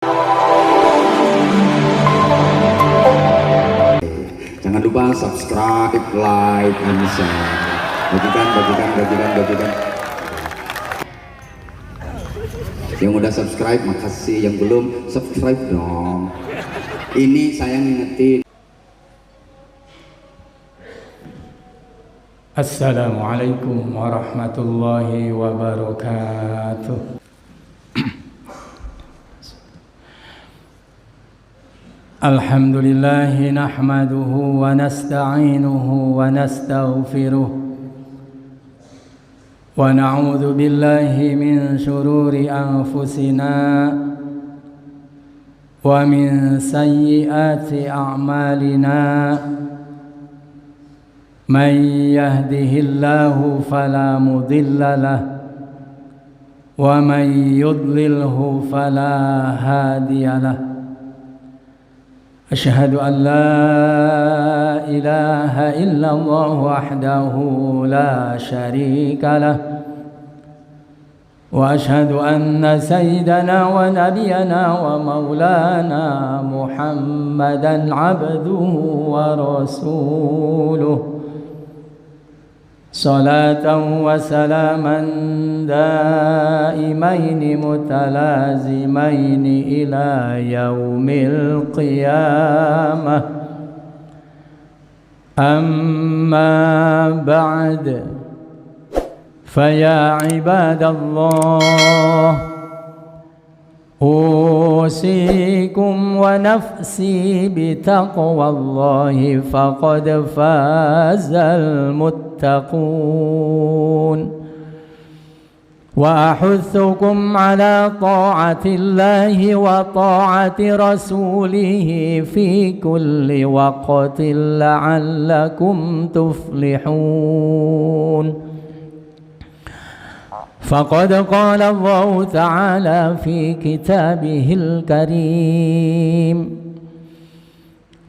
Jangan lupa subscribe, like, and share. Bagikan. Yang udah subscribe makasih, yang belum subscribe dong. Ini saya ngingetin. Assalamualaikum warahmatullahi wabarakatuh. Alhamdulillah nahmaduhu wa nasta'inuhu wa nastaghfiruh wa na'udzu billahi min shururi anfusina wa min sayyiati a'malina. Man yahdihillahu fala mudilla lahu wa man yudlilhu fala hadiya lahu. Asyhadu an la ilaha illallah wahdahu la syarika lah wa asyhadu anna sayyidana wa nabiyana wa maulana Muhammadan abduhu wa rasuluh. Salatan wa salaman daimaini mutalazimaini ila yaumil qiyamah. Amma ba'd, faya ibadallah, usikum wa nafsi bitaqwallahi faqad fazal muttaqun wa ahuthukum ala ta'atillahi wa ta'ati rasulih fi kulli waqtin la'allakum tuflihun. فقد قال الله تعالى في كتابه الكريم: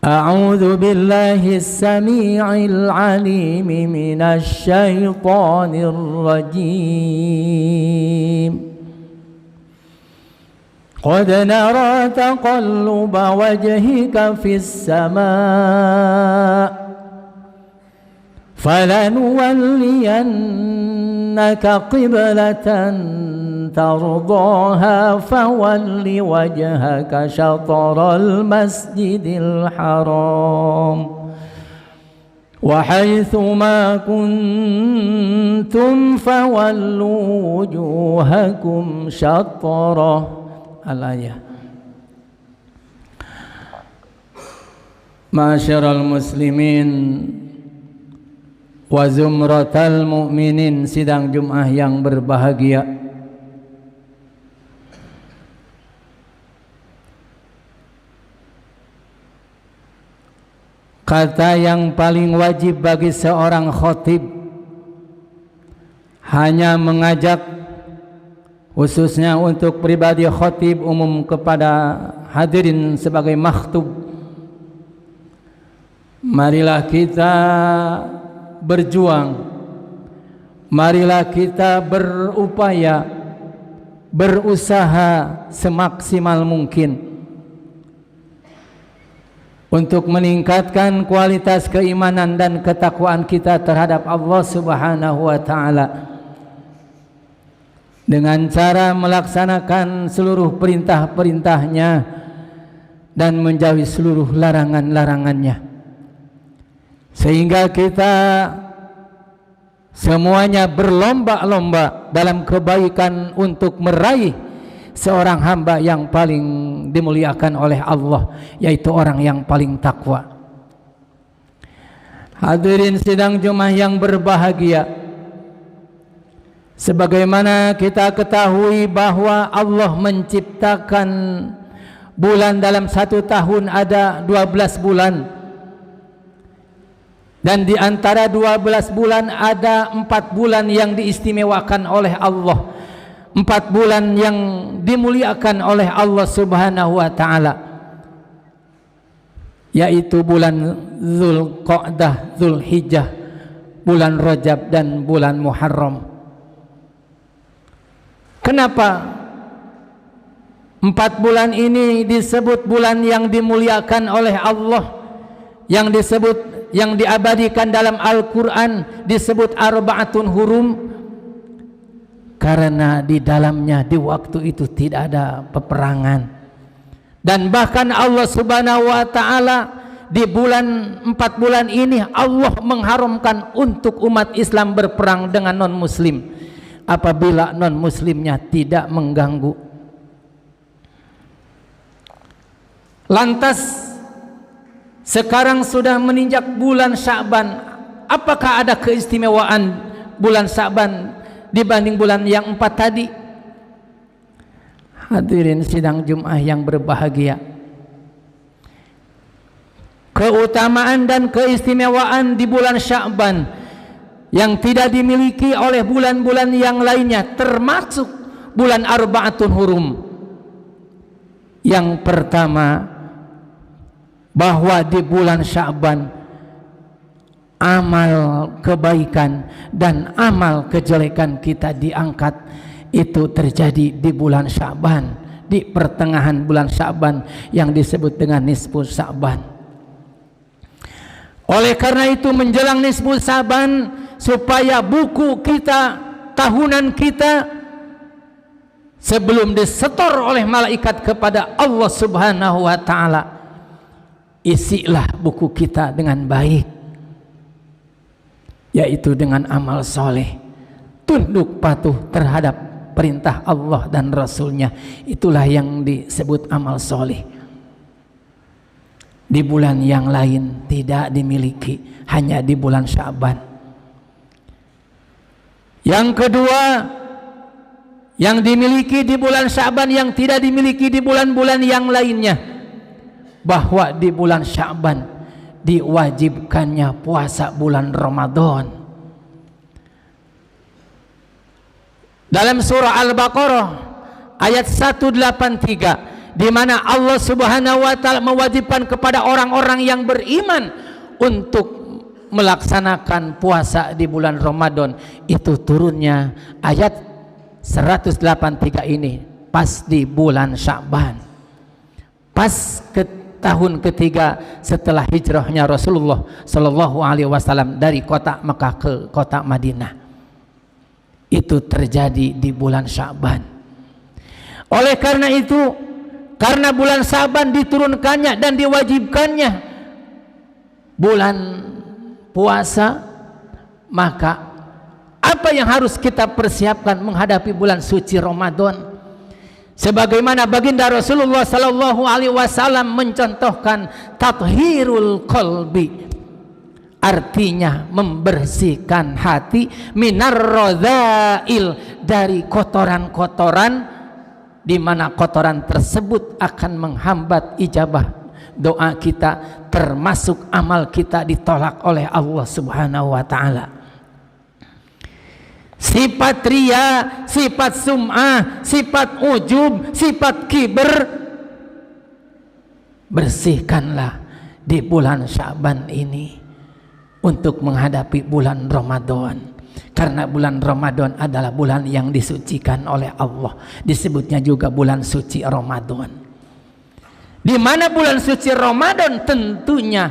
أعوذ بالله السميع العليم من الشيطان الرجيم. قد نرى تقلب وجهك في السماء فلنولينك قبلة ترضاها فول وجهك شطر المسجد الحرام وحيث ما كنتم فولوا وجوهكم شطره. Al-ayah. Ma'asyiral muslimin wa zumratal mu'minin, sidang Jum'ah yang berbahagia. Kata yang paling wajib bagi seorang khatib hanya mengajak, khususnya untuk pribadi khatib, umum kepada hadirin sebagai makhtub, marilah kita berjuang, marilah kita berupaya, berusaha semaksimal mungkin untuk meningkatkan kualitas keimanan dan ketakwaan kita terhadap Allah Subhanahu wa ta'ala dengan cara melaksanakan seluruh perintah-perintahnya dan menjauhi seluruh larangan-larangannya, sehingga kita semuanya berlomba-lomba dalam kebaikan untuk meraih seorang hamba yang paling dimuliakan oleh Allah, yaitu orang yang paling takwa. Hadirin sidang Jum'ah yang berbahagia, sebagaimana kita ketahui bahwa Allah menciptakan bulan dalam satu tahun ada 12 bulan, dan di antara 12 bulan ada 4 bulan yang diistimewakan oleh Allah, 4 bulan yang dimuliakan oleh Allah Subhanahu wa ta'ala, yaitu bulan Zulqa'dah, Zulhijjah, bulan Rajab dan bulan Muharram. Kenapa 4 bulan ini disebut bulan yang dimuliakan oleh Allah, yang diabadikan dalam Al-Quran disebut arba'atun hurum, karena di dalamnya di waktu itu tidak ada peperangan. Dan bahkan Allah Subhanahu wa Ta'ala di 4 bulan ini Allah mengharamkan untuk umat Islam berperang dengan non-muslim apabila non-muslimnya tidak mengganggu. Lantas sekarang sudah meninjak bulan Sya'ban, apakah ada keistimewaan bulan Sya'ban dibanding bulan yang 4 tadi? Hadirin sidang Jumat yang berbahagia, keutamaan dan keistimewaan di bulan Sya'ban yang tidak dimiliki oleh bulan-bulan yang lainnya, termasuk bulan arba'atun hurum. Yang pertama, bahwa di bulan Sya'ban amal kebaikan dan amal kejelekan kita diangkat. Itu terjadi di bulan Sya'ban, di pertengahan bulan Sya'ban yang disebut dengan nisfu Sya'ban. Oleh karena itu menjelang nisfu Sya'ban, supaya buku kita, tahunan kita sebelum disetor oleh malaikat kepada Allah Subhanahu wa Ta'ala, isilah buku kita dengan baik, yaitu dengan amal soleh, tunduk patuh terhadap perintah Allah dan Rasulnya. Itulah yang disebut amal soleh. Di bulan yang lain tidak dimiliki, hanya di bulan Sya'ban. Yang kedua, yang dimiliki di bulan Sya'ban yang tidak dimiliki di bulan-bulan yang lainnya, bahwa di bulan Sya'ban diwajibkannya puasa bulan Ramadan. Dalam surah Al-Baqarah ayat 183, di mana Allah Subhanahu wa Ta'ala mewajibkan kepada orang-orang yang beriman untuk melaksanakan puasa di bulan Ramadan. Itu turunnya ayat 183 ini pas di bulan Sya'ban, pas ke tahun ketiga setelah hijrahnya Rasulullah Shallallahu Alaihi Wasallam dari kota Mekah ke kota Madinah. Itu terjadi di bulan Sya'ban. Oleh karena itu, karena bulan Sya'ban diturunkannya dan diwajibkannya bulan puasa, maka apa yang harus kita persiapkan menghadapi bulan suci Ramadan? Sebagaimana baginda Rasulullah Sallallahu Alaihi Wasallam mencontohkan tathhirul qalbi, artinya membersihkan hati, minar radha'il, dari kotoran-kotoran, di mana kotoran tersebut akan menghambat ijabah doa kita, termasuk amal kita ditolak oleh Allah Subhanahu wa Ta'ala. Sifat ria, sifat sum'ah, sifat ujub, sifat kiber, bersihkanlah di bulan Sya'ban ini untuk menghadapi bulan Ramadan. Karena bulan Ramadan adalah bulan yang disucikan oleh Allah, disebutnya juga bulan suci Ramadan. Di mana bulan suci Ramadan tentunya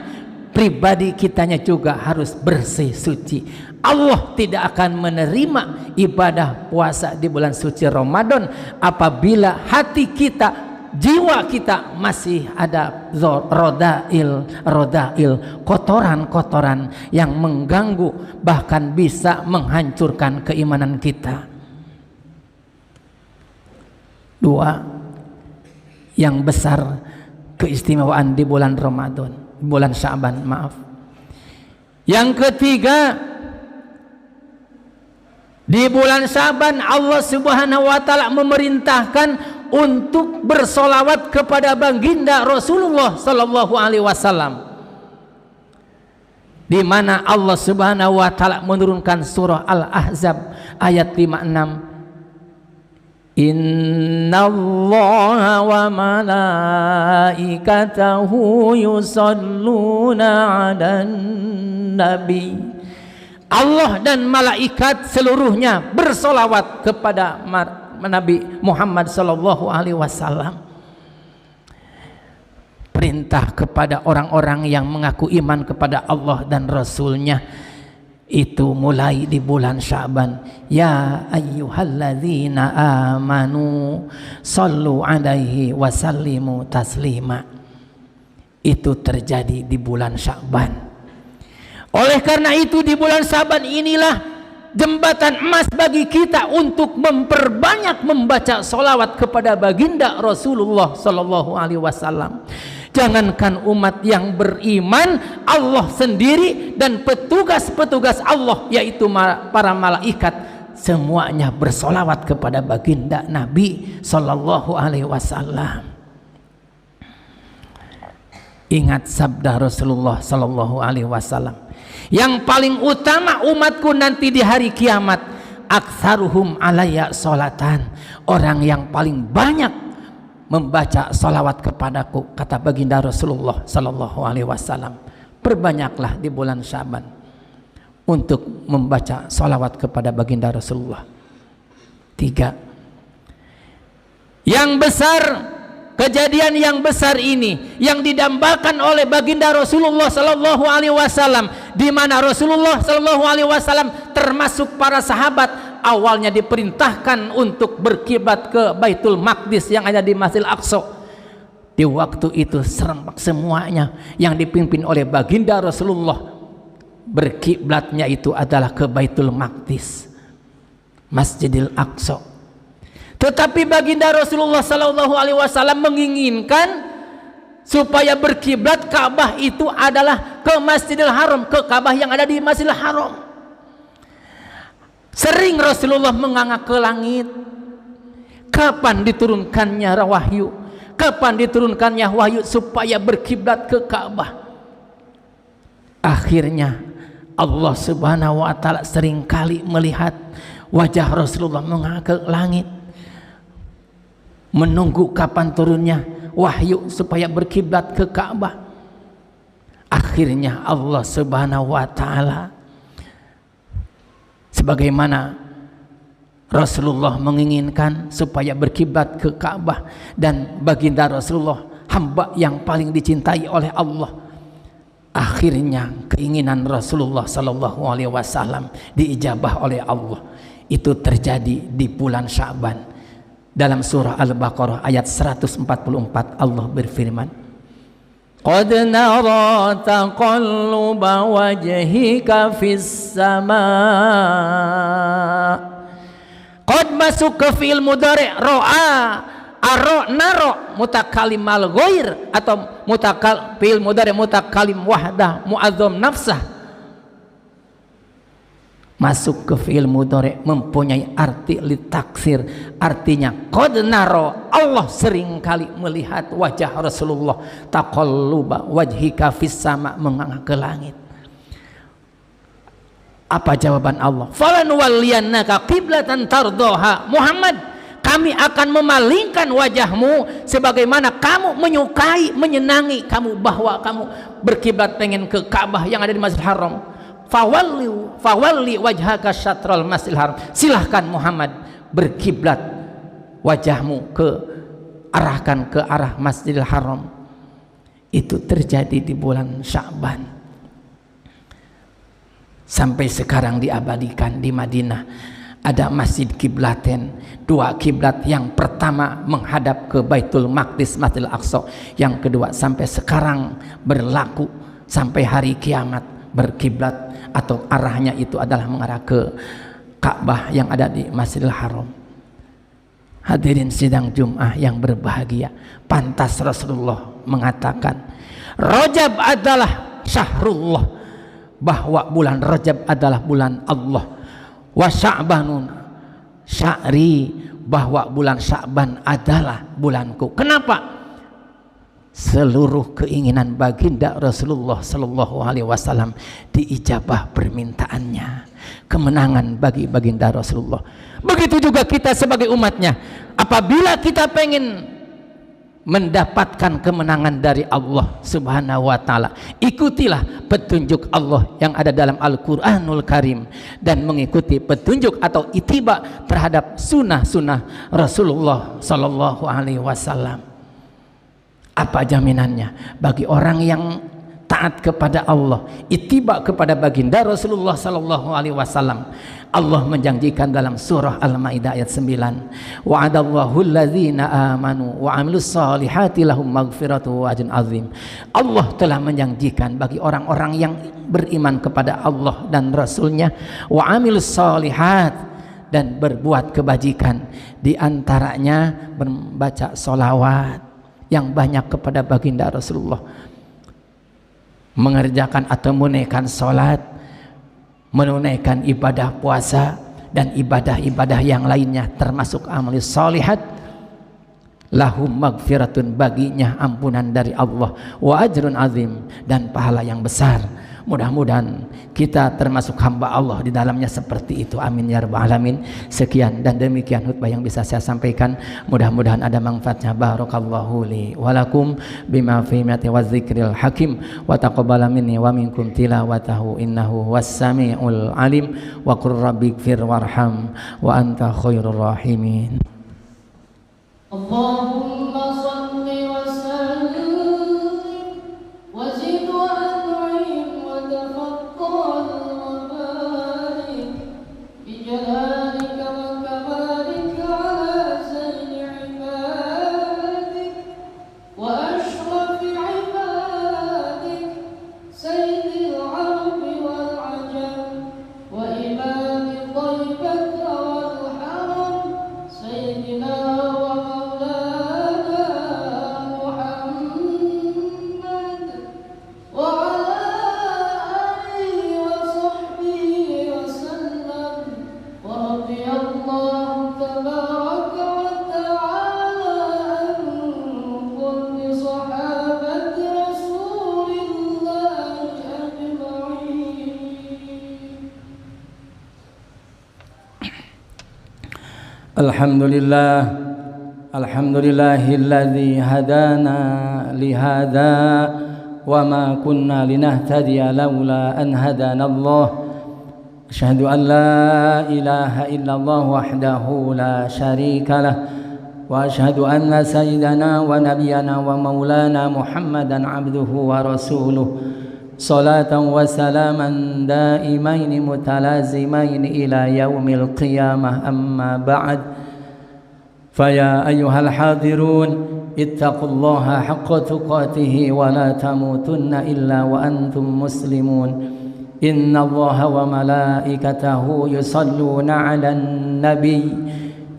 pribadi kitanya juga harus bersih suci. Allah tidak akan menerima ibadah puasa di bulan suci Ramadan apabila hati kita, jiwa kita masih ada rodail, kotoran-kotoran yang mengganggu, bahkan bisa menghancurkan keimanan kita. Dua, yang besar keistimewaan di bulan Ramadan, bulan Sya'ban, maaf. Yang ketiga, di bulan Sya'ban Allah Subhanahu wa Ta'ala memerintahkan untuk bersolawat kepada baginda Rasulullah Sallallahu Alaihi Wasallam, di mana Allah Subhanahu wa Ta'ala menurunkan surah Al-Ahzab ayat 56. Innallaha wa malaikatahu yusalluna 'alan nabi. Allah dan malaikat seluruhnya bersolawat kepada Nabi Muhammad sallallahu alaihi wasallam. Perintah kepada orang-orang yang mengaku iman kepada Allah dan Rasulnya itu mulai di bulan Sya'ban. Ya ayyuhalladzina amanu sallu alaihi wasallimu taslima. Itu terjadi di bulan Sya'ban. Oleh karena itu di bulan Sya'ban inilah jembatan emas bagi kita untuk memperbanyak membaca sholawat kepada baginda Rasulullah sallallahu alaihi wasallam. Jangankan umat yang beriman, Allah sendiri dan petugas-petugas Allah yaitu para malaikat semuanya bersolawat kepada baginda Nabi sallallahu alaihi wasallam. Ingat sabda Rasulullah sallallahu alaihi wasallam, yang paling utama umatku nanti di hari kiamat, aktsaruhum alayya sholatan, orang yang paling banyak membaca salawat kepadaku, kata baginda Rasulullah sallallahu alaihi wasallam. Perbanyaklah di bulan Sya'ban untuk membaca salawat kepada baginda Rasulullah. 3. Yang besar, kejadian yang besar ini yang didambakan oleh baginda Rasulullah sallallahu alaihi wasallam, di mana Rasulullah sallallahu alaihi wasallam termasuk para sahabat awalnya diperintahkan untuk berkiblat ke Baitul Maqdis yang ada di Masjidil Aqsa. Di waktu itu serempak semuanya yang dipimpin oleh baginda Rasulullah berkiblatnya itu adalah ke Baitul Maqdis, Masjidil Aqsa. Tetapi baginda Rasulullah sallallahu alaihi wasallam menginginkan supaya berkiblat Ka'bah itu adalah ke Masjidil Haram, ke Ka'bah yang ada di Masjidil Haram. Sering Rasulullah menganga ke langit. Kapan diturunkannya wahyu? Kapan diturunkannya wahyu supaya berkiblat ke Ka'bah? Akhirnya Allah Subhanahu wa taala seringkali melihat wajah Rasulullah menganga ke langit, menunggu kapan turunnya wahyu supaya berkiblat ke Ka'bah. Akhirnya Allah Subhanahu wa taala, sebagaimana Rasulullah menginginkan supaya berkiblat ke Ka'bah, dan baginda Rasulullah hamba yang paling dicintai oleh Allah, akhirnya keinginan Rasulullah sallallahu alaihi wasallam diijabah oleh Allah. Itu terjadi di bulan Sya'ban. Dalam surah Al-Baqarah ayat 144 Allah berfirman, Qad nara taqalluba wajhika fis sama. Qad masuk ke fi'il mudhari' ra'a, aro naro mutakalim al ghair atau fi'il mudhari' mutakalim wahdah mu'azzam nafsah. Masuk ke fi'il mudhari' mempunyai arti litaksir, artinya qad naro, Allah seringkali melihat wajah Rasulullah, taqalluba wajhika fis sama, menganga ke langit. Apa jawaban Allah? Falanuwalliyannaka qiblatan tardoha. Muhammad, kami akan memalingkan wajahmu sebagaimana kamu menyukai, menyenangi, kamu bahwa kamu berkiblat pengen ke Ka'bah yang ada di Masjidil Haram. Fawalli wajhaka syatral Masjidil Haram. Silahkan Muhammad berkiblat wajahmu arahkan ke arah Masjidil Haram. Itu terjadi di bulan Sya'ban. Sampai sekarang diabadikan di Madinah ada masjid kiblaten, dua kiblat. Yang pertama menghadap ke Baitul Maqdis, Masjidil Aqsa. Yang kedua sampai sekarang berlaku sampai hari kiamat, berkiblat atau arahnya itu adalah mengarah ke Ka'bah yang ada di Masjidil Haram. Hadirin sidang Jum'ah yang berbahagia, pantas Rasulullah mengatakan Rajab adalah syahrullah, bahwa bulan Rajab adalah bulan Allah. Wa Sya'banun sya'ri, bahwa bulan Sya'ban adalah bulanku. Kenapa? Seluruh keinginan baginda Rasulullah sallallahu alaihi wasallam diijabah permintaannya. Kemenangan bagi baginda Rasulullah. Begitu juga kita sebagai umatnya. Apabila kita pengen mendapatkan kemenangan dari Allah Subhanahu wa taala. Ikutilah petunjuk Allah yang ada dalam Al-Qur'anul Karim dan mengikuti petunjuk atau ittiba terhadap sunnah-sunnah Rasulullah sallallahu alaihi wasallam. Apa jaminannya bagi orang yang taat kepada Allah, ittiba kepada baginda Rasulullah sallallahu alaihi wasallam? Allah menjanjikan dalam surah Al-Maidah ayat 9, wa'adallahu alladzina amanu wa 'amilus solihati lahum maghfiratu wa ajrun azim. Allah telah menjanjikan bagi orang-orang yang beriman kepada Allah dan Rasulnya, wa 'amilus solihat, dan berbuat kebajikan, di antaranya membaca solawat yang banyak kepada baginda Rasulullah, mengerjakan atau menunaikan salat, menunaikan ibadah puasa dan ibadah-ibadah yang lainnya termasuk amal sholihat. Lahum magfiratun, baginya ampunan dari Allah, wa ajrun azim, dan pahala yang besar. Mudah-mudahan kita termasuk hamba Allah di dalamnya seperti itu. Amin ya rabbal alamin. Sekian dan demikian khutbah yang bisa saya sampaikan. Mudah-mudahan ada manfaatnya. Barakallahu li wa lakum bima fi mati wa dzikril hakim wa taqabbala minni wa minkum tilawatahu innahu was-sami'ul alim wa qur rabbighfir warham wa anta khairur rahimin. Allahumma shalli wa sallim wa zid wa an'im wa tafaddal wa barik bi jalalika wa kamalika ala sayyidi ibadik wa ashrafi ibadik sayyidil arabi wal ajam wa imami taibata wal haram sayyidina Alhamdulillahilladzi hadana lihada wa ma kunna linahtadiya laula an hadana Allah. Asyhadu an la ilaha illallah wahdahu la syarika lah wa asyhadu anna sayyidana wa nabiyyana wa maulana Muhammadan abduhu wa rasuluh. Salatan wa salaman daimaini mutalazimaini ila yaumil qiyamah, amma ba'd. Faya ayyuhal hadirun ittaqullaha haqqa tuqatih wa la tamutunna illa wa antum muslimun. Innallaha wa malaikatahu yusalluna 'alan nabiy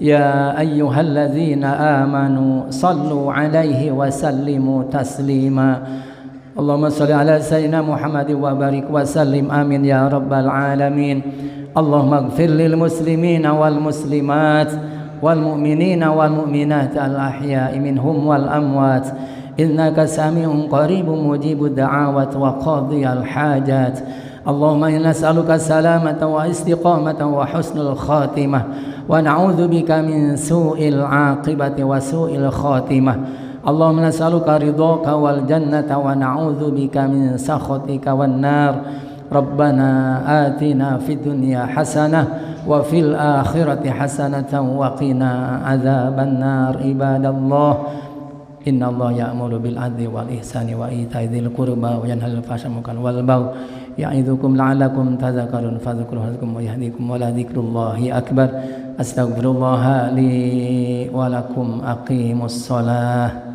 ya ayyuhalladzina amanu sallu 'alaihi wa sallimu taslima. Allahumma salli ala sayyidina Muhammad wa barik wa sallim, amin ya rabbal alamin. Allahumma ighfir lil muslimina wal muslimat wal mu'minina wal mu'minat al ahya'i minhum wal amwat innaka sami'un qaribun mujibud da'awat wa qadiyal hajat. Allahumma inna nas'aluka salamatan wa istiqamatan wa husnul khatimah wa na'udzu bika min su'il 'aqibati wa su'il khatimah. Allahumma nas'aluka ridhaka wal jannata wa na'udzu bika min sakhatika wan nar. Rabbana atina fid dunya hasanah wa fil akhirati hasanatan wa qina adzaban nar. Ibadallah, innallaha ya'muru bil 'adli wal ihsani wa ita'i dzil qurba wa yanha 'anil fahsya'i wal baghi ya'idzukum la'allakum tadhakkarun fadhkurullaha wa yahdikum wa la dzikrullahi akbar. Astaghfirullah li wa lakum, aqimus shalah.